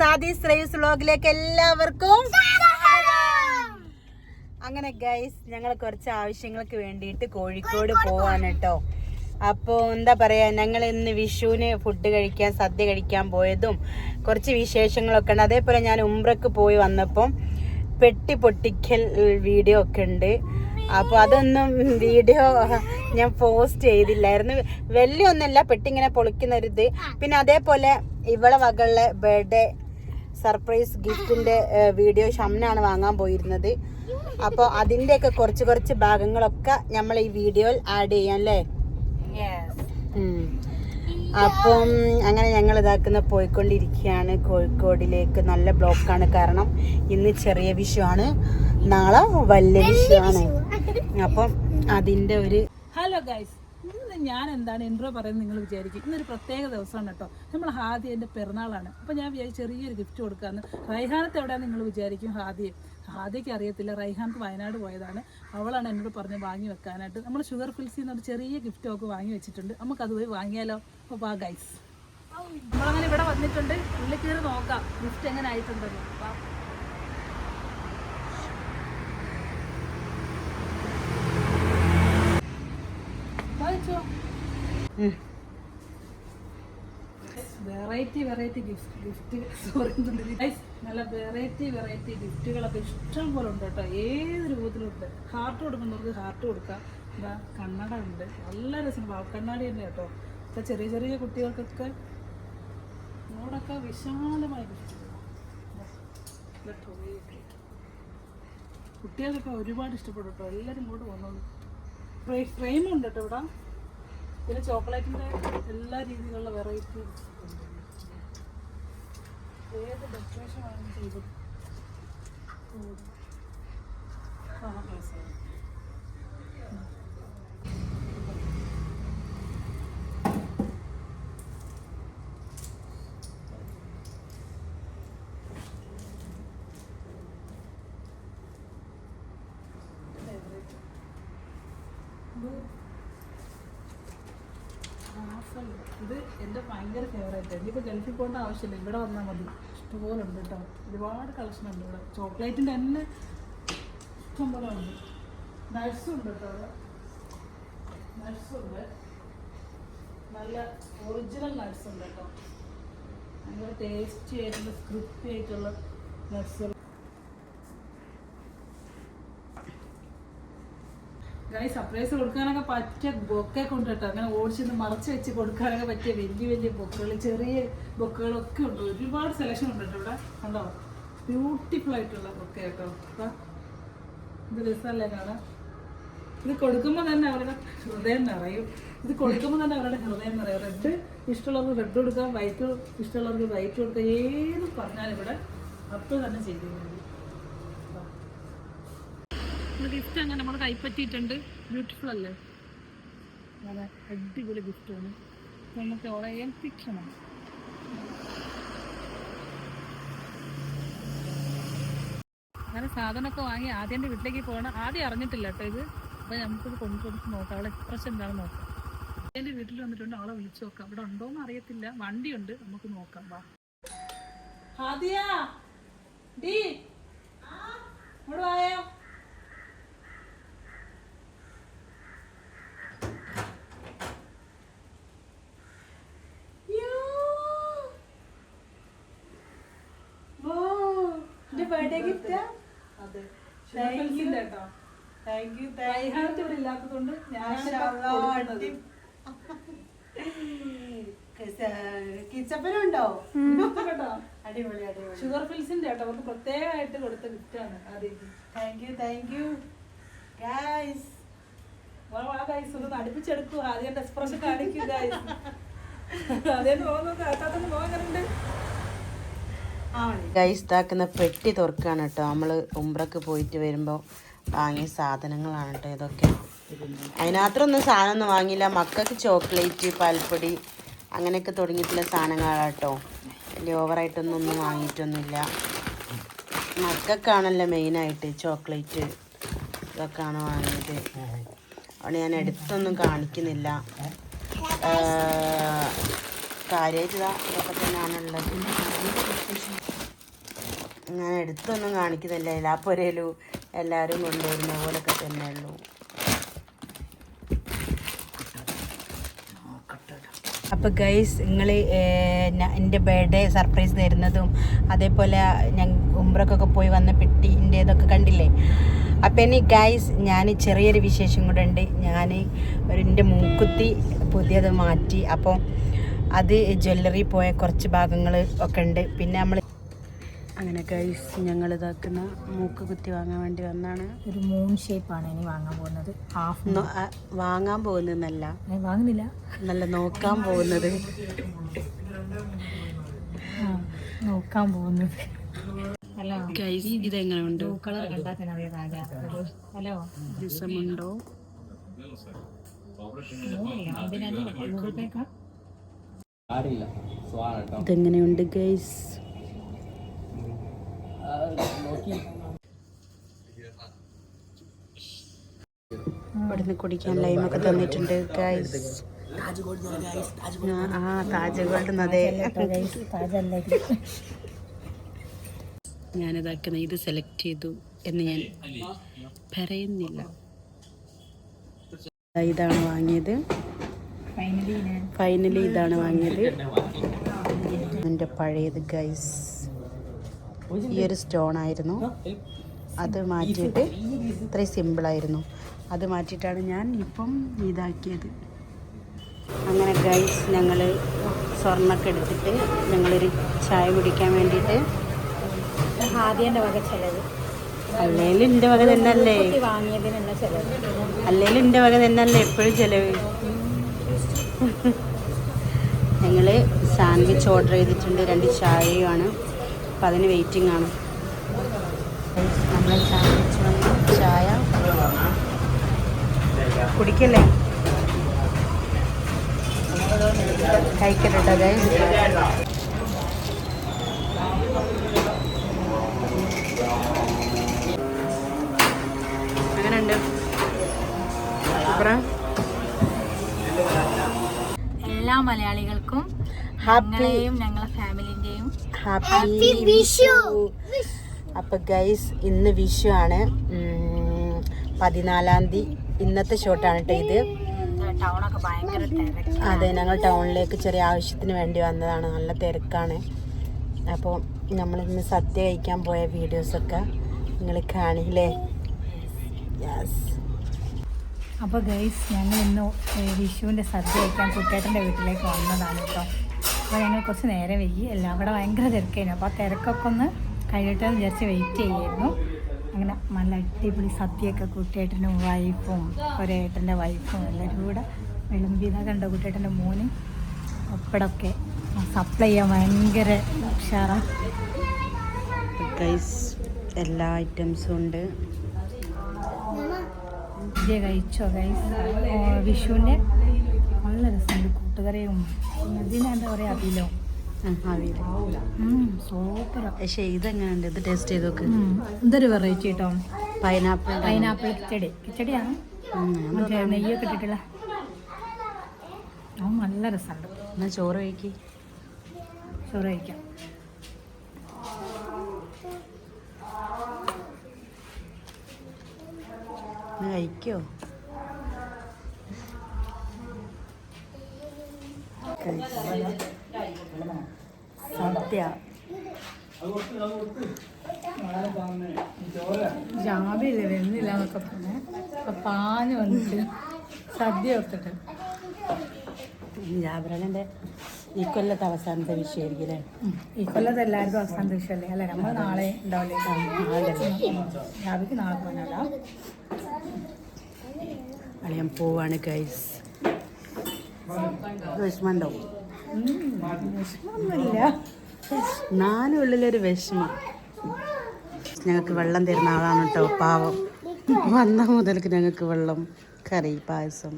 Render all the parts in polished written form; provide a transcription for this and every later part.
ഹാദീസ് rice വ്ലോഗിലേക്ക് എല്ലാവർക്കും അങ്ങനെ guys ഞങ്ങൾ കുറച്ച് ആവശ്യങ്ങൾക്ക് വേണ്ടിയിട്ട് കോഴിക്കോട് പോവാണ് കേട്ടോ. അപ്പോൾ എന്താ പറയാ, ഞങ്ങൾ ഇന്ന് വിഷുവിന് ഫുഡ് കഴിക്കാൻ സദ്യ കഴിക്കാൻ പോയതും കുറച്ച് വിശേഷങ്ങളൊക്കെ ഉണ്ട്. അതേപോലെ ഞാൻ ഉംറക്ക് പോയി വന്നപ്പം പെട്ടി പൊട്ടിക്കൽ വീഡിയോ ഒക്കെ ഉണ്ട്. അപ്പോൾ അതൊന്നും വീഡിയോ ഞാൻ പോസ്റ്റ് ചെയ്തില്ലായിരുന്നു. വലിയ ഒന്നല്ല, പെട്ടി ഇങ്ങനെ പൊളിക്കുന്നൊരിത്. പിന്നെ അതേപോലെ ഇവളെ വകളുടെ ബർത്ത്ഡേ സർപ്രൈസ് ഗിഫ്റ്റിന്റെ വീഡിയോ ഷംനാണ് വാങ്ങാൻ പോയിരുന്നത്. അപ്പോൾ അതിൻ്റെയൊക്കെ കുറച്ച് ഭാഗങ്ങളൊക്കെ നമ്മൾ ഈ വീഡിയോയിൽ ആഡ് ചെയ്യാം അല്ലേ? അപ്പം അങ്ങനെ ഞങ്ങൾ പോയിക്കൊണ്ടിരിക്കുകയാണ് കോഴിക്കോടിലേക്ക്. നല്ല ബ്ലോക്കാണ്, കാരണം ഇന്ന് ചെറിയ വിഷുവാണ്, നാളെ വലിയ വിഷുവാണ്. അപ്പം അതിൻ്റെ ഒരു ഹലോ ഗൈസ്, ഇന്ന് ഞാൻ എന്താണ് ഇൻട്രോ പറയുന്നത് നിങ്ങൾ വിചാരിക്കും. ഇന്നൊരു പ്രത്യേക ദിവസമാണ് കേട്ടോ. നമ്മൾ ഹാദിയൻ്റെ പിറന്നാളാണ്. അപ്പോൾ ഞാൻ വിചാരിച്ചു ചെറിയൊരു ഗിഫ്റ്റ് കൊടുക്കാമെന്ന്. റൈഹാനത്ത് എവിടെയാണ് നിങ്ങൾ വിചാരിക്കും? ഹാദിയയ്ക്ക് അറിയത്തില്ല. റൈഹാനത്ത് വയനാട് പോയതാണ്. അവളാണ് എന്നോട് പറഞ്ഞ് വാങ്ങി വെക്കാനായിട്ട്. നമ്മൾ ഷുഗർ ഫിൽസിൽ നിന്നൊരു ചെറിയ ഗിഫ്റ്റ് ഒക്കെ വാങ്ങി വെച്ചിട്ടുണ്ട്. നമുക്കത് പോയി വാങ്ങിയാലോ? അപ്പോൾ വാ ഗൈസ്, നമ്മളങ്ങനെ ഇവിടെ വന്നിട്ടുണ്ട്. ഉള്ളിൽ കയറി നോക്കാം ഗിഫ്റ്റ് എങ്ങനെ ആയിട്ടുണ്ടെന്ന്. വെറൈറ്റി ഗിഫ്റ്റ് നല്ല വെറൈറ്റി ഗിഫ്റ്റുകളൊക്കെ ഇഷ്ടം പോലെ ഉണ്ട് കേട്ടോ. ഏത് രൂപത്തിലുണ്ട്. ഹാർട്ട് കൊടുക്കുന്നവർക്ക് ഹാർട്ട് കൊടുക്കാം. എന്താ കണ്ണട ഉണ്ട്, നല്ല രസമാണ്. കണ്ണാടി തന്നെ കേട്ടോ. ഇപ്പം ചെറിയ കുട്ടികൾക്കൊക്കെ ഇങ്ങോട്ടൊക്കെ വിശാലമായ കുട്ടികൾക്കൊക്കെ ഒരുപാട് ഇഷ്ടപ്പെടും കേട്ടോ. എല്ലാവരും ഇങ്ങോട്ട് പോകുന്നത്. ഫ്രെയിമുണ്ട് കേട്ടോ ഇവിടെ. പിന്നെ ചോക്ലേറ്റിൻ്റെ എല്ലാ രീതിയിലുള്ള വെറൈറ്റി ഏത് ഡെക്കറേഷൻ ആണ് ചെയ്തത്. ഇത് എൻ്റെ ഭയങ്കര ഫേവറേറ്റ്. ഇനിയിപ്പോൾ ഗൾഫിൽ പോകേണ്ട ആവശ്യമില്ല, ഇവിടെ വന്നാൽ മതി. ഇഷ്ടംപോലെ ഉണ്ട് കേട്ടോ. ഒരുപാട് കളക്ഷൻ ഉണ്ട് ഇവിടെ. ചോക്ലേറ്റിൻ്റെ തന്നെ ഇഷ്ടംപോലെ ഉണ്ട്. നട്ട്സും ഉണ്ട് കേട്ടോ. അവിടെ നട്ട്സുണ്ട്, നല്ല ഒറിജിനൽ നട്ട്സ് ഉണ്ട് കേട്ടോ. ഭയങ്കര ടേസ്റ്റി ആയിട്ടുള്ള സ്ക്രിപ്പി ആയിട്ടുള്ള നട്ട്സുകൾ. ഗൈസ്, സർപ്രൈസ് കൊടുക്കാനൊക്കെ പറ്റിയ ബൊക്കൊക്കെ ഉണ്ട് കേട്ടോ. അങ്ങനെ ഓടിച്ചൊന്ന് മറച്ച് വെച്ച് കൊടുക്കാനൊക്കെ പറ്റിയ വലിയ ബൊക്കുകൾ, ചെറിയ ബൊക്കുകളൊക്കെ ഉണ്ട്. ഒരുപാട് സെലക്ഷൻ ഉണ്ട് കേട്ടോ ഇവിടെ. കണ്ടോ, ബ്യൂട്ടിഫുൾ ആയിട്ടുള്ള ബൊക്കെ കേട്ടോ. അപ്പം ഇത് രസമല്ലേ കാണാൻ. ഇത് കൊടുക്കുമ്പോൾ തന്നെ അവരുടെ ഹൃദയം നിറയും. റെഡ് ഇഷ്ടമുള്ളവർക്ക് റെഡ് കൊടുക്കാം, വൈറ്റ് ഇഷ്ടമുള്ളവർക്ക് വൈറ്റ് കൊടുക്കാം. ഏത് പറഞ്ഞാലും ഇവിടെ അപ്പോൾ തന്നെ ചെയ്തു. ഗിഫ്റ്റ് അങ്ങനെ നമ്മൾ കൈപ്പറ്റിയിട്ടുണ്ട്. ബ്യൂട്ടിഫുൾ അല്ലേ? അതെ, അടിപൊളി ഗിഫ്റ്റാണ്. നമുക്ക് ഓളെ ഏൽപ്പിക്കണം. അങ്ങനെ സാധനമൊക്കെ വാങ്ങി ആദ്യൻ്റെ വീട്ടിലേക്ക് പോകണം. ആദ്യം അറിഞ്ഞിട്ടില്ല കേട്ടോ ഇത്. അപ്പോൾ നമുക്കിത് കൊണ്ടുവന്നിട്ട് നോക്കാം അവളെ എക്സ്പ്രഷൻ എന്താണെന്ന് നോക്കാം. ആദ്യൻ്റെ വീട്ടിൽ വന്നിട്ടുണ്ട്. അവളെ വിളിച്ചു നോക്കാം. ഇവിടെ ഉണ്ടോയെന്ന് അറിയത്തില്ല, വണ്ടിയുണ്ട്, നമുക്ക് നോക്കാം. വാ ആദ്യ ഡി ഇവിടെ വായോ. Birthday gift. അതെ, താങ്ക് യു. ഇവിടെ ഇല്ലാത്തതുകൊണ്ട് കിച്ചപ്പനുണ്ടോ? അടിപൊളി. ഷുഗർ ഫിൽസിന്റെ കേട്ടോ. അവർക്ക് പ്രത്യേകമായിട്ട് കൊടുത്ത ഗിഫ്റ്റാണ്. Thank you guys. ഗൈസ് ഒന്ന് അടുപ്പിച്ചെടുക്കൂ. ആദ്യം എക്സ്പ്രഷൻ കാണിക്കൂ ഗൈസ്. അതേന്ന് പോകുന്നത് കേട്ടാത്തന്നെ പോകാറുണ്ട്. ഗൈസ്, ഇതാക്കുന്ന പെട്ടി തുറക്കുകയാണ് കേട്ടോ. നമ്മൾ ഉംറക്ക് പോയിട്ട് വരുമ്പോൾ വാങ്ങിയ സാധനങ്ങളാണ് കേട്ടോ ഇതൊക്കെ. അതിനകത്തൊന്നും സാധനമൊന്നും വാങ്ങിയില്ല. മക്കൾക്ക് ചോക്ലേറ്റ്, പാൽപ്പൊടി അങ്ങനെയൊക്കെ തുടങ്ങിയിട്ടുള്ള സാധനങ്ങളാണ് കേട്ടോ. വലിയ ഓവറായിട്ടൊന്നും വാങ്ങിയിട്ടൊന്നുമില്ല. മക്കൾക്കാണല്ലോ മെയിനായിട്ട് ചോക്ലേറ്റ് ഇതൊക്കെയാണ് വാങ്ങിയത്. അതുകൊണ്ട് ഞാൻ എടുത്തൊന്നും കാണിക്കുന്നില്ല. കാര്യമായിട്ട് ഇതൊക്കെ തന്നെയാണുള്ളത്. ഞാൻ എടുത്തൊന്നും കാണിക്കുന്നില്ല. എല്ലാ പൊരയിലും എല്ലാവരും കൊണ്ടുവരുന്ന പോലൊക്കെ തന്നെ ഉള്ളൂ. അപ്പോൾ ഗൈസ്, നിങ്ങൾ എൻ്റെ ബർത്ത്ഡേ സർപ്രൈസ് തരുന്നതും അതേപോലെ ഞാൻ ഉംറക്കൊക്കെ പോയി വന്ന പെട്ടിൻ്റെ ഇതൊക്കെ കണ്ടില്ലേ. അപ്പം ഇനി ഗൈസ്, ഞാൻ ചെറിയൊരു വിശേഷം കൂടെ ഉണ്ട്. ഞാൻ എൻ്റെ മൂക്കുത്തി പുതിയത് മാറ്റി. അപ്പോൾ അത് ജ്വല്ലറി പോയ കുറച്ച് ഭാഗങ്ങൾ ഒക്കെ ഉണ്ട്. പിന്നെ നമ്മൾ അങ്ങനെ ഗൈസ്, ഞങ്ങൾ ഇതാക്കുന്ന മൂക്ക് കുത്തി വാങ്ങാൻ വേണ്ടി വന്നാണ്. ഒരു മൂൺ ഷേപ്പാണ് ഇനി വാങ്ങാൻ പോകുന്നത്. വാങ്ങാൻ പോകുന്നതല്ല, വാങ്ങുന്നില്ല, നല്ല നോക്കാൻ പോകുന്നത്. നോക്കാൻ പോകുന്നത്. Hello guys, ഇതെങ്ങനെയുണ്ട്? കളർ കണ്ടാൽ തന്നെ അറിയാം. ഹലോ, രസമുണ്ടോ? ഗൂഗിൾ പേ കാ ഇതെങ്ങനെയുണ്ട് ഗൈസ്? ഇവിടുന്ന് കുടിക്കാൻ ലൈമൊക്കെ തന്നിട്ടുണ്ട് ഗൈസ്. താജ് ഗോൾഡ്. അതെ, ഞാനിതാക്കുന്ന ഇത് സെലക്ട് ചെയ്തു എന്ന് ഞാൻ പറയുന്നില്ല. ഇതാണ് വാങ്ങിയത്. ഫൈനലി ഇതാണ് വാങ്ങിയത്. എൻ്റെ പഴയത് ഗൈസ്, ഈ ഒരു സ്റ്റോൺ ആയിരുന്നു. അത് മാറ്റിയിട്ട് ഇത്രയും സിമ്പിളായിരുന്നു. അത് മാറ്റിയിട്ടാണ് ഞാൻ ഇപ്പം ഇതാക്കിയത്. അങ്ങനെ ഗൈസ്, ഞങ്ങൾ സ്വർണ്ണമൊക്കെ എടുത്തിട്ട് ഞങ്ങളൊരു ചായ കുടിക്കാൻ വേണ്ടിയിട്ട്. ആദ്യൻ്റെ വക ചിലവ്, അല്ലേലും എൻ്റെ വക തന്നെയല്ലേ. വാങ്ങിയതിനുള്ള ചിലവ്, അല്ലേലും എൻ്റെ വക തന്നെയല്ലേ എപ്പോഴും ചിലവ്. ഞങ്ങൾ സാൻഡ്വിച്ച് ഓർഡർ ചെയ്തിട്ടുണ്ട്. 2 ചായയുമാണ്. അപ്പം അതിന് വെയിറ്റിംഗ് ആണ്. നമ്മൾ സാൻഡ്വിച്ച് വന്നു, ചായ കുടിക്കല്ലേ, കഴിക്കട്ടോ ഗൈസ്. അങ്ങനെയുണ്ട്, സൂപ്പറാ. എല്ലാ മലയാളികൾക്കും ഹാപ്പിയും ഞങ്ങളെ ഫാമിലിൻ്റെയും ഹാപ്പി വിഷു. അപ്പോൾ ഗൈസ്, ഇന്ന് വിഷു ആണ്, 14-ാം തീയതി. ഇന്നത്തെ ഷോട്ടാണ് കേട്ടോ ഇത്. ടൗണൊക്കെ ഭയങ്കര തിരക്ക്. അതെ, ഞങ്ങൾ ടൗണിലേക്ക് ചെറിയ ആവശ്യത്തിന് വേണ്ടി വന്നതാണ്. നല്ല തിരക്കാണ്. അപ്പോൾ നമ്മളിന്ന് സദ്യ കഴിക്കാൻ പോയ വീഡിയോസൊക്കെ നിങ്ങൾ കാണില്ലേ? യെസ്. അപ്പോൾ ഗൈസ്, ഞങ്ങൾ ഇന്ന് വിഷുവിൻ്റെ സദ്യ കഴിക്കാൻ കുട്ടേട്ടൻ്റെ വീട്ടിലേക്ക് വന്നതാണ് കേട്ടോ. അപ്പോൾ ഞങ്ങൾ കുറച്ച് നേരം വൈകി. എല്ലാം അവിടെ ഭയങ്കര തിരക്കായിരുന്നു. അപ്പോൾ ആ തിരക്കൊക്കെ ഒന്ന് കഴിഞ്ഞിട്ടെന്ന് വിചാരിച്ച് വെയിറ്റ് ചെയ്യായിരുന്നു. അങ്ങനെ നല്ല അടിപൊളി സദ്യയൊക്കെ കുട്ടേട്ടനും വൈഫും ഒരേട്ടൻ്റെ വൈഫും എല്ലാവരും കൂടെ വിളമ്പിയതാണ്. കണ്ടോ, കുട്ടേട്ടൻ്റെ മോന് ഒപ്പടൊക്കെ സപ്ലൈ ചെയ്യാൻ ഭയങ്കര ഉഷാറാണ് ഗൈസ്. എല്ലാ ഐറ്റംസും ഉണ്ട്. സദ്യ കഴിച്ചോ ഗൈസ്? വിഷുവിൻ്റെ നല്ല രസമുണ്ട്. കൂട്ടുകറിയും ഇതിനെന്താ പറയുക, അതിലോ സൂപ്പറാ. പക്ഷേ ഇതെങ്ങനെയുണ്ട്? ഇത് ടേസ്റ്റ് ചെയ്ത് നോക്ക്. ഇതൊരു വെറൈറ്റി കേട്ടോ. പൈനാപ്പിൾ കിച്ചടിയാണ്. മറ്റേ നെയ്യൊക്കെ ഇട്ടിട്ടുള്ള. അത് നല്ല രസമുണ്ട്. എന്നാൽ ചോറ് കഴിക്കി. ചോറ് കഴിക്കാം. കഴിക്കോ? സദ്യ രാവിലെ വരുന്നില്ല എന്നൊക്കെ പറഞ്ഞ് ഇപ്പൊ പാഞ്ഞ് വന്നിട്ട് സദ്യ വെച്ചിട്ട്. ജാബറൻ്റെ ഈ കൊല്ലത്തെ അവസാനത്തെ വിഷയമായിരിക്കും അല്ലേ? ഈ കൊല്ലത്ത് എല്ലാവർക്കും അവസാനത്തെ വിഷയമല്ലേ? അല്ല, നമ്മൾ നാളെ ഉണ്ടാവില്ലേ? രാവിലേക്ക് നാളെ പോകാനല്ല. അളിയാൻ പോവാണ് ഗൈസ്. വിഷമമുണ്ടോ? വിഷമമൊന്നുമില്ല, നാലും ഉള്ളിലൊരു വിഷമം. ഞങ്ങൾക്ക് വെള്ളം തരുന്ന ആളാണ് കേട്ടോ, പാവം. വന്ന മുതൽക്ക് ഞങ്ങൾക്ക് വെള്ളം, കറി, പായസം.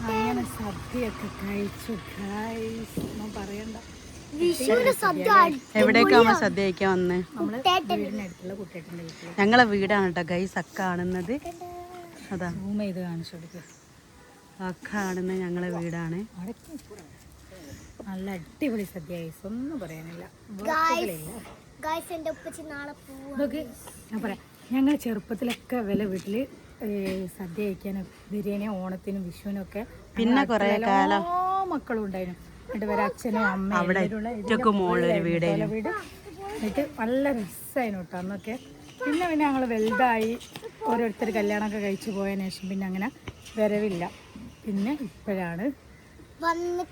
അങ്ങനെ സദ്യയൊക്കെ കഴിച്ചു ഗൈസ്. ഒന്നും പറയണ്ട, എവിടേക്കാവുമ്പോ സദ്യ കഴിക്കാൻ വന്ന്? വീടിനടുത്തുള്ള കുട്ടിയേട്ടൻ്റെ വീട്ടിൽ. ഞങ്ങളെ വീടാണ് കേട്ടോ ഗൈസ്. അക്ക കാണുന്നത് അതാ, റൂം ചെയ്ത് കാണിച്ചു കൊടുക്കുക. അക്ക കാണുന്നത് ഞങ്ങളെ വീടാണ്. നല്ല അടിപൊളി സദ്യ ഗൈസ്, ഒന്നും പറയാനില്ല. ഇതൊക്കെ ഞാൻ പറയാം, ഞങ്ങൾ ചെറുപ്പത്തിലൊക്കെ വീട്ടിൽ സദ്യ കഴിക്കാനും ബിരിയാണി ഓണത്തിനും വിഷുവിനും ഒക്കെ പിന്നെ കുറെ കാലം മക്കളും ഉണ്ടായിരുന്നു. എന്നിട്ട് വരെ അച്ഛനും അമ്മയും വീട് എന്നിട്ട് നല്ല രസമായിരുന്നു കേട്ടോ അന്നൊക്കെ. പിന്നെ ഞങ്ങൾ വലുതായി ഓരോരുത്തർ കല്യാണമൊക്കെ കഴിച്ചു പോയതിനു ശേഷം പിന്നെ അങ്ങനെ വരവില്ല. പിന്നെ ഇപ്പോഴാണ്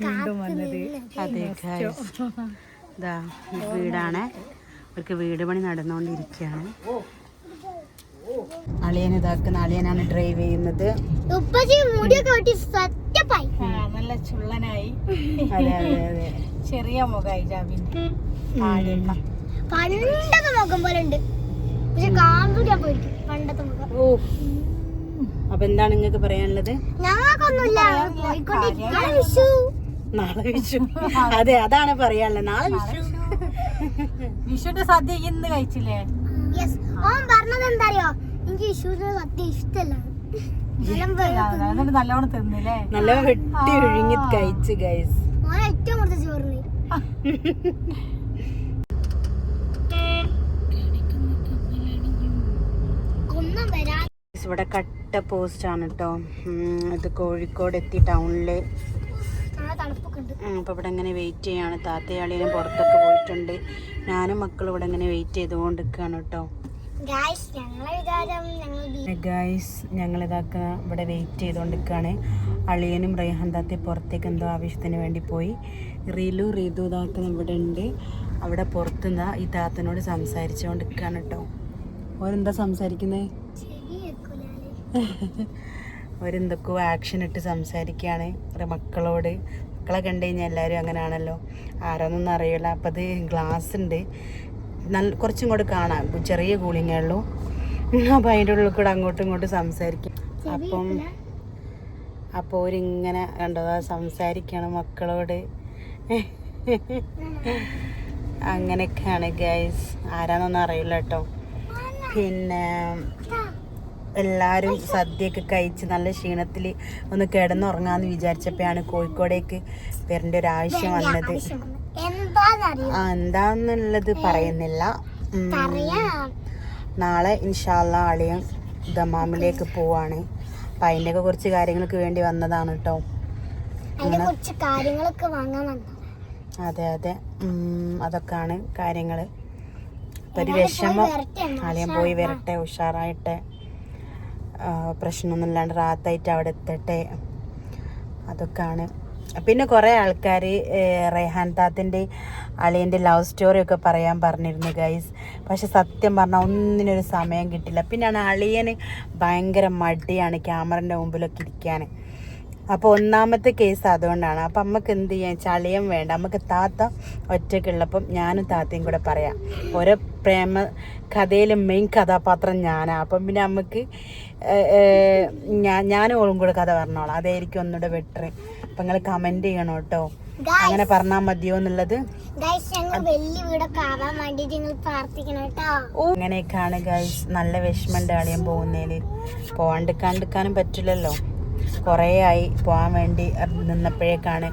വീണ്ടും വന്നത്. ഇതാ വീടാണ്, അവർക്ക് വീട് പണി നടന്നുകൊണ്ടിരിക്കുകയാണ്. അളിയൻ ഇതാക്കുന്ന, അളിയനാണ് ഡ്രൈവ് ചെയ്യുന്നത്. നല്ല ചുള്ളനായി, അതെ അതെ അതെ, ചെറിയ മുഖമായി ജാബിന്റെ. പണ്ടത്തെ മുഖം പോലെ ഉണ്ട്, പക്ഷെ കാണൂല പോയിട്ട് പണ്ടത്തെ മുഖം. അപ്പൊ എന്താണ് നിങ്ങൾക്ക് പറയാനുള്ളത്? ഞങ്ങൾക്കൊന്നുമില്ല, നാളെ വിഷു. അതെ, അതാണ് പറയാനുള്ളത്. നാളെ വിഷു. വിഷുവിന്റെ സദ്യ ഇന്ന് കഴിച്ചില്ലേ? ഓൻ പറഞ്ഞത് എന്താ അറിയോ, എനിക്ക് വിഷുവിന്റെ സദ്യ ഇഷ്ടല്ല. നല്ലോണം തിന്നില്ലേ? നല്ല വെട്ടി ഒഴുങ്ങി കഴിച്ച് ഗൈസ്. ഓൻ ഏറ്റവും കൂടുതൽ ചോറിന് ഇവിടെ കട്ട പോസ്റ്റ് ആണ് കേട്ടോ. ഇത് കോഴിക്കോട് എത്തി ടൗണില്. അപ്പൊ ഇവിടെ ഇങ്ങനെ വെയിറ്റ് ചെയ്യാണ്. താത്തയാളിനും പുറത്തൊക്കെ പോയിട്ടുണ്ട്. ഞാനും മക്കളും ഇവിടെ ഇങ്ങനെ വെയിറ്റ് ചെയ്തുകൊണ്ട് നിൽക്കുകയാണ് കേട്ടോ. ഗൈസ് ഞങ്ങളിതാക്ക ഇവിടെ വെയിറ്റ് ചെയ്തുകൊണ്ടിരിക്കുകയാണ്. അളിയനും റൈഹാൻ താത്തയും പുറത്തേക്ക് എന്തോ ആവശ്യത്തിന് വേണ്ടി പോയി. റീതു ഇതാക്കുന്ന ഇവിടെ ഉണ്ട്. അവിടെ പുറത്തുനിന്ന് ഈ താത്തനോട് സംസാരിച്ചുകൊണ്ടിരിക്കുകയാണ് കേട്ടോ. ഓരെന്താ സംസാരിക്കുന്നത്? അവരെന്തൊക്കെയോ ആക്ഷൻ ഇട്ട് സംസാരിക്കുകയാണ് മക്കളോട്. മക്കളെ കണ്ടു കഴിഞ്ഞാൽ എല്ലാവരും അങ്ങനെയാണല്ലോ, ആരോന്നൊന്നും അറിയില്ല. അപ്പം അത് ഗ്ലാസ് ഉണ്ട്, കുറച്ചും കൂടെ കാണാം, ചെറിയ കൂളിങ്ങേ ഉള്ളൂ. അപ്പം അതിൻ്റെ ഉള്ളിൽ കൂടെ അങ്ങോട്ടും ഇങ്ങോട്ടും സംസാരിക്കും. അപ്പോൾ അവരിങ്ങനെ കണ്ടതാ സംസാരിക്കണം മക്കളോട്. അങ്ങനെയൊക്കെയാണ് ഗൈസ്. ആരാന്നൊന്നും അറിയില്ല കേട്ടോ. പിന്നെ എല്ലാവരും സദ്യയൊക്കെ കഴിച്ച് നല്ല ക്ഷീണത്തിൽ ഒന്ന് കിടന്നുറങ്ങാമെന്ന് വിചാരിച്ചപ്പോഴാണ് കോഴിക്കോടേക്ക് വരേണ്ട ഒരു ആവശ്യം വന്നത്. എന്താന്നുള്ളത് പറയുന്നില്ല. നാളെ ഇൻഷാല്ലാ അളിയൻ ദമാമിലേക്ക് പോവാണ്. അപ്പം അതിൻ്റെയൊക്കെ കുറച്ച് കാര്യങ്ങൾക്ക് വേണ്ടി വന്നതാണ് കേട്ടോ. അതെ അതെ, അതൊക്കെയാണ് കാര്യങ്ങൾ. അപ്പം ഒരു വിഷമം. അളിയൻ പോയി വരട്ടെ, ഉഷാറായിട്ട്, പ്രശ്നമൊന്നും ഇല്ലാണ്ട് റാത്തായിട്ട് അവിടെ എത്തട്ടെ. അതൊക്കെയാണ്. പിന്നെ കുറേ ആൾക്കാർ റൈഹാൻ താത്തിൻ്റെ അളിയൻ്റെ ലവ് സ്റ്റോറിയൊക്കെ പറയാൻ പറഞ്ഞിരുന്നു ഗൈസ്. പക്ഷെ സത്യം പറഞ്ഞാൽ ഒന്നിനൊരു സമയം കിട്ടില്ല. പിന്നെയാണ് അളിയന് ഭയങ്കര മടിയാണ് ക്യാമറൻ്റെ മുമ്പിലൊക്കെ ഇരിക്കാൻ. അപ്പോൾ ഒന്നാമത്തെ കേസ് അതുകൊണ്ടാണ്. അപ്പം നമുക്ക് എന്ത് ചെയ്യാൻ, ചളിയം വേണ്ട, നമുക്ക് താത്ത ഒറ്റയ്ക്കുള്ളപ്പം ഞാനും താത്തയും കൂടെ പറയാം. ഓരോ പ്രേമ കഥയിലും മെയിൻ കഥാപാത്രം ഞാനാണ്. അപ്പം പിന്നെ നമുക്ക് ഞാനും ഓളും കൂടെ കഥ പറഞ്ഞോളാം. അതായിരിക്കും ഒന്നുകൂടെ ബെറ്റർ. അപ്പം നിങ്ങൾ കമൻറ്റ് ചെയ്യണം കേട്ടോ, അങ്ങനെ പറഞ്ഞാൽ മതിയോ എന്നുള്ളത്. അങ്ങനെയൊക്കെയാണ് ഗൈസ്. നല്ല വിഷമമുണ്ട് അളിയൻ പോകുന്നതിൽ. പോവാണ്ടിക്കാണ്ടിരിക്കാനും പറ്റില്ലല്ലോ. കുറേ ആയി പോകാൻ വേണ്ടി നിന്നപ്പോഴേക്കാണ്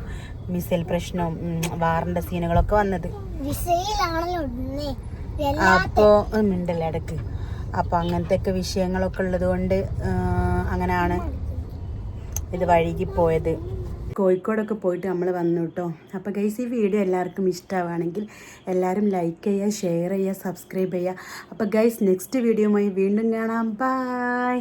മിസൈൽ പ്രശ്നവും വാറിൻ്റെ സീനുകളൊക്കെ വന്നത്. അപ്പോൾ മിണ്ടല്ലേ ഇടയ്ക്ക്. അപ്പോൾ അങ്ങനത്തെയൊക്കെ വിഷയങ്ങളൊക്കെ ഉള്ളത് കൊണ്ട് അങ്ങനെയാണ് ഇത് വഴുകിപ്പോയത്. കോഴിക്കോടൊക്കെ പോയിട്ട് നമ്മൾ വന്നു കേട്ടോ. അപ്പോൾ ഗൈസ്, ഈ വീഡിയോ എല്ലാവർക്കും ഇഷ്ടമാവുകയാണെങ്കിൽ എല്ലാവരും ലൈക്ക് ചെയ്യുക, ഷെയർ ചെയ്യുക, സബ്സ്ക്രൈബ് ചെയ്യുക. അപ്പോൾ ഗൈസ്, നെക്സ്റ്റ് വീഡിയോയുമായി വീണ്ടും കാണാം. ബൈ.